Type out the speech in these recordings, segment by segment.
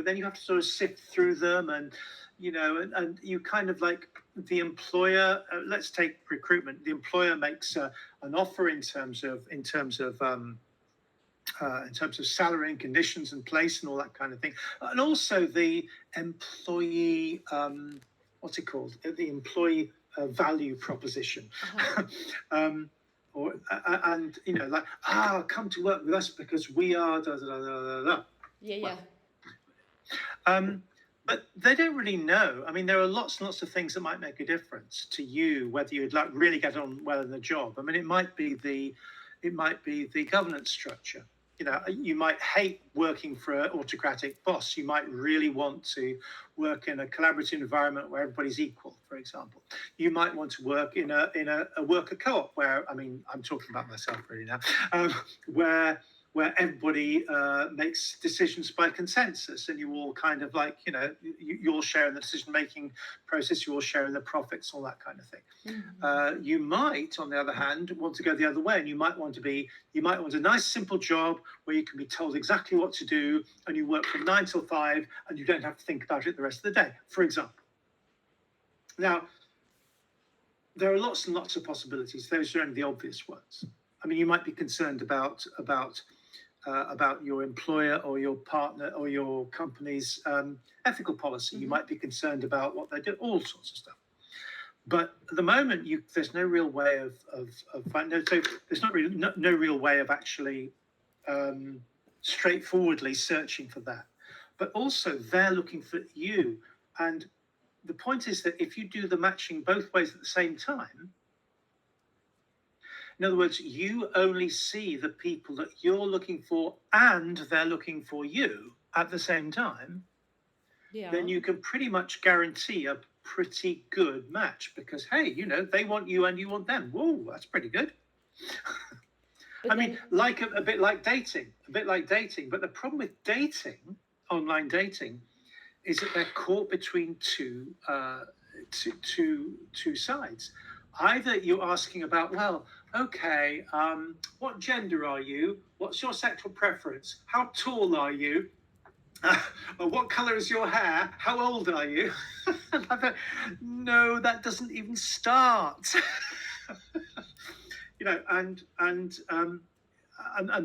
then you have to sort of sift through them, and and you kind of like the employer. Let's take recruitment. The employer makes an offer in terms of salary and conditions and place and all that kind of thing, and also the employee, what's it called? The employee value proposition. um, and like, come to work with us because we are da, da, da, da, da. Yeah. Well, but they don't really know. I mean, there are lots and lots of things that might make a difference to you, whether you'd like really get on well in the job. I mean, it might be the governance structure. You might hate working for an autocratic boss. You might really want to work in a collaborative environment where everybody's equal, for example. You might want to work in a worker co-op where, I mean, I'm talking about myself really now, where everybody makes decisions by consensus, and you all kind of like, you all share in the decision-making process, you all share in the profits, all that kind of thing. Mm-hmm. You might, on the other hand, want to go the other way, and you might want a nice, simple job where you can be told exactly what to do, and you work from 9 till 5, and you don't have to think about it the rest of the day, for example. Now, there are lots and lots of possibilities. Those are only the obvious ones. I mean, you might be concerned about your employer or your partner or your company's ethical policy. Mm-hmm. You might be concerned about what they do, all sorts of stuff. But at the moment, there's no real way of finding. So there's not really no real way of actually straightforwardly searching for that. But also, they're looking for you, and the point is that if you do the matching both ways at the same time. In other words, you only see the people that you're looking for and they're looking for you at the same time, then you can pretty much guarantee a pretty good match because, hey, they want you and you want them. Whoa, that's pretty good. I mean, like a bit like dating, But the problem with dating, online dating, is that they're caught between two sides. Either you're asking about, well, okay, what gender are you? What's your sexual preference? How tall are you? What color is your hair? How old are you? No, that doesn't even start. And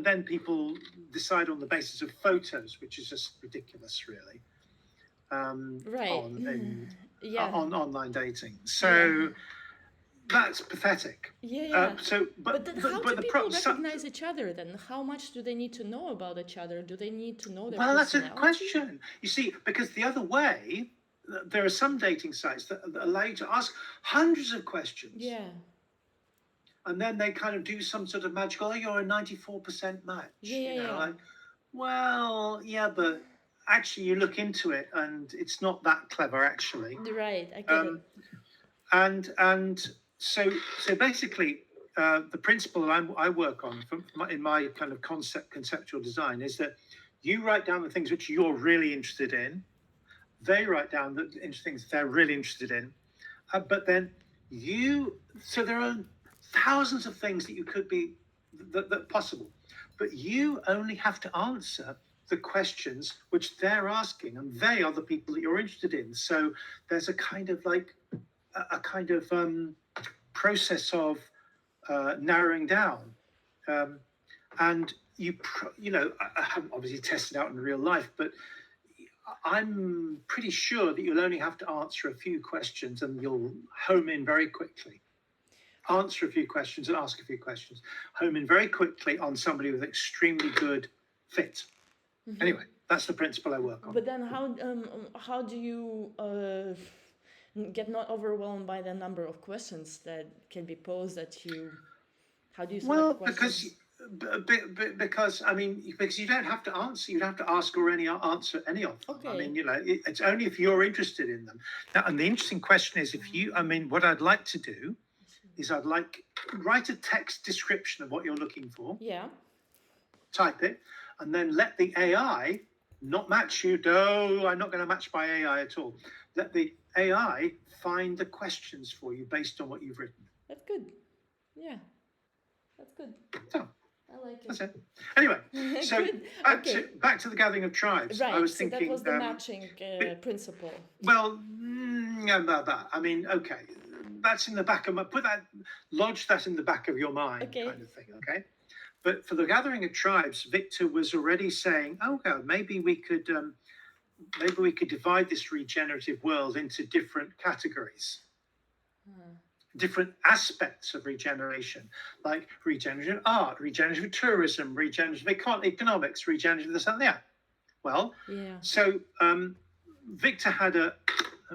then people decide on the basis of photos, which is just ridiculous, really. On online dating. So that's pathetic. But then how do people recognize each other then? How much do they need to know about each other? Do they need to know their personality? Well, that's a question. You see, because the other way, there are some dating sites that allow you to ask hundreds of questions. Yeah. And then they kind of do some sort of magical, you're a 94% match. Yeah. Well, yeah, but actually you look into it and it's not that clever, actually. Right, I get it. And so basically, the principle that I work on in my kind of conceptual design is that you write down the things which you're really interested in. They write down the things they're really interested in. But then so there are thousands of things that you could be that possible, but you only have to answer the questions which they're asking, and they are the people that you're interested in. So there's a kind of like process of narrowing down, and I haven't obviously tested out in real life, but I'm pretty sure that you'll only have to answer a few questions and you'll home in very quickly. Answer a few questions and ask a few questions. Home in very quickly on somebody with extremely good fit. Mm-hmm. Anyway, that's the principle I work on. But then how do you get not overwhelmed by the number of questions that can be posed at you? How do you select questions? Because you don't have to answer. You don't have to ask or answer any of them. Okay. I mean, it's only if you're interested in them. Now, and the interesting question is what I'd like to do is write a text description of what you're looking for. Yeah. Type it, and then let the AI not match you. No, I'm not going to match by AI at all. Let the AI find the questions for you based on what you've written. That's good. Yeah. That's good. So, I like it. That's it. Anyway, so Good. Okay. back to the gathering of tribes. I Right. was So that thinking, was the matching principle. well, I mean, okay, that's in the back of my, lodge that in the back of your mind, Okay. kind of thing, okay? But for the gathering of tribes, Victor was already saying, oh, God, maybe we could divide this regenerative world into different categories, different aspects of regeneration, like regenerative art, regenerative tourism, regenerative economics, regenerative this and that. Well, Yeah. so Victor had let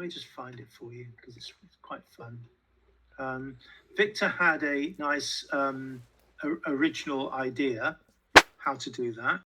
me just find it for you because it's quite fun. Victor had a nice original idea how to do that.